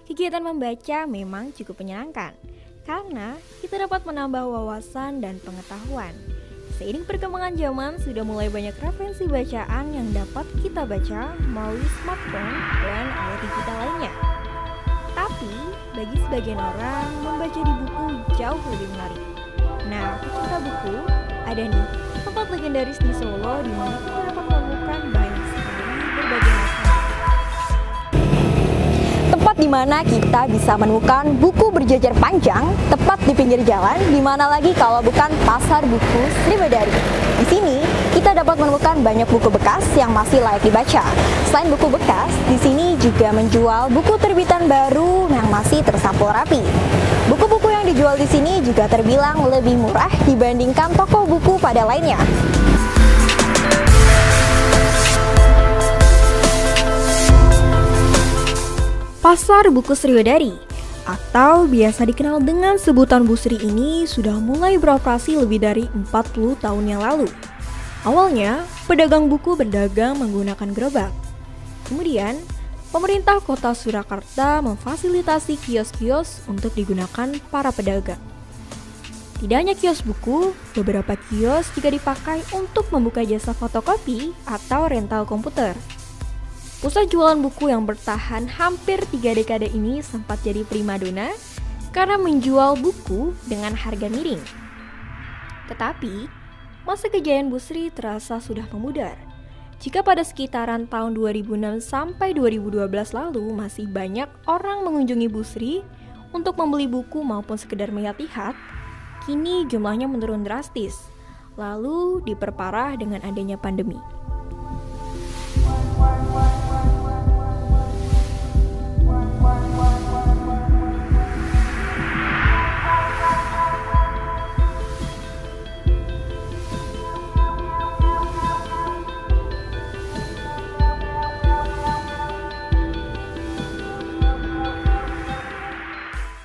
Kegiatan membaca memang cukup menyenangkan karena kita dapat menambah wawasan dan pengetahuan. Seiring perkembangan zaman, sudah mulai banyak referensi bacaan yang dapat kita baca melalui smartphone dan alat digital lainnya. Tapi, bagi sebagian orang, membaca di buku jauh lebih menarik. Nah, pecinta buku, ada nih tempat legendaris di Solo di mana kita dapat menemukan banyak sekali berbagai macam tempat di mana kita bisa menemukan buku berjejer panjang tepat di pinggir jalan, di mana lagi kalau bukan pasar buku Sriwedari. Di sini kita dapat menemukan banyak buku bekas yang masih layak dibaca. Selain buku bekas, di sini juga menjual buku terbitan baru yang masih tersampul rapi. Buku-buku yang dijual di sini juga terbilang lebih murah dibandingkan toko buku pada lainnya. Pasar Buku Sriwedari atau biasa dikenal dengan sebutan Busri ini sudah mulai beroperasi lebih dari 40 tahun yang lalu. Awalnya, pedagang buku berdagang menggunakan gerobak. Kemudian, pemerintah kota Surakarta memfasilitasi kios-kios untuk digunakan para pedagang. Tidak hanya kios buku, beberapa kios juga dipakai untuk membuka jasa fotokopi atau rental komputer. Pusat jualan buku yang bertahan hampir 3 dekade ini sempat jadi primadona karena menjual buku dengan harga miring. Tetapi, masa kejayaan Busri terasa sudah memudar. Jika pada sekitaran tahun 2006 sampai 2012 lalu masih banyak orang mengunjungi Busri untuk membeli buku maupun sekedar melihat-lihat, kini jumlahnya menurun drastis, lalu diperparah dengan adanya pandemi.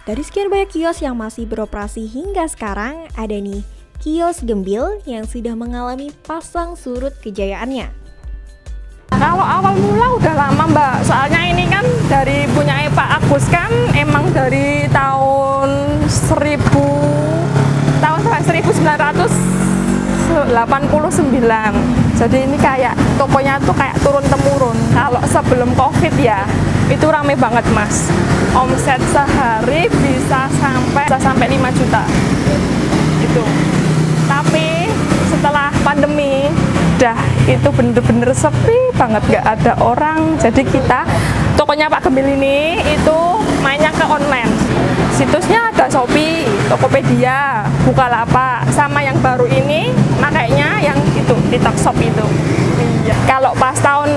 Dari sekian banyak kios yang masih beroperasi hingga sekarang, ada nih kios Gembil yang sudah mengalami pasang surut kejayaannya. Kalau awal mula udah lama Mbak, soalnya ini kan dari punya Pak Agus kan emang dari tahun 1989. Jadi ini kayak tokonya tuh kayak turun-temurun. Kalau sebelum Covid ya, itu rame banget Mas. Omset sehari bisa sampai 5 juta. Itu. Tapi setelah pandemi, itu bener-bener sepi banget, gak ada orang. Jadi kita, tokonya Pak Gembil ini itu mainnya ke online. Situsnya ada Shopee, Tokopedia, Bukalapak, sama yang baru ini makanya yang itu di Tokshop itu. Iya. Kalau pas tahun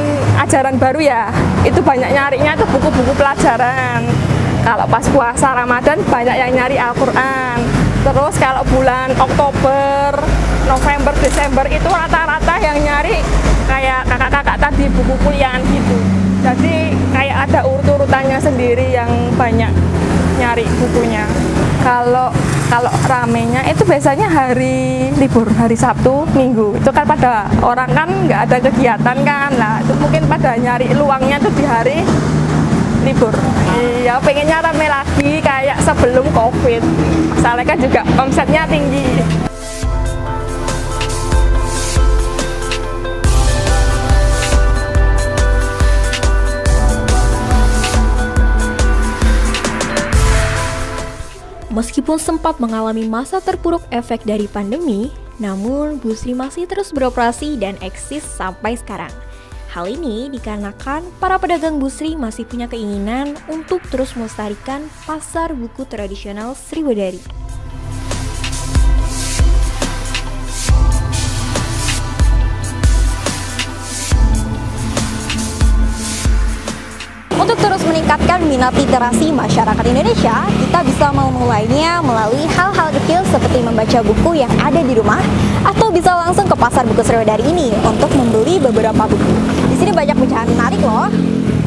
ajaran baru ya, itu banyak nyarinya itu buku-buku pelajaran. Kalau pas puasa Ramadan banyak yang nyari Al-Quran. Terus kalau bulan Oktober, November, Desember itu rata-rata yang nyari kayak kakak-kakak tadi buku kuliahan gitu. Jadi kayak ada urut-urutannya sendiri yang banyak nyari bukunya. Kalau ramenya itu biasanya hari libur, hari Sabtu, Minggu. Itu kan pada orang kan nggak ada kegiatan kan, lah itu mungkin pada nyari luangnya tuh di hari libur. Iya, pengennya rame lagi kayak sebelum Covid. Masalahnya kan juga omsetnya tinggi. Meskipun sempat mengalami masa terpuruk efek dari pandemi, namun Busri masih terus beroperasi dan eksis sampai sekarang. Hal ini dikarenakan para pedagang Busri masih punya keinginan untuk terus melestarikan pasar buku tradisional Sriwedari. Untuk terus meningkatkan minat literasi masyarakat Indonesia, kita bisa memulainya melalui hal-hal kecil seperti membaca buku yang ada di rumah, atau bisa langsung ke pasar buku Sriwedari ini untuk membeli beberapa buku. Di sini banyak pecahan menarik loh.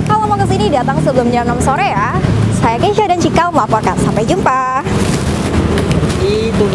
Kalau mau ke sini datang sebelum jam 6 sore ya. Saya Keisha dan Cikal melaporkan. Sampai jumpa. Itu.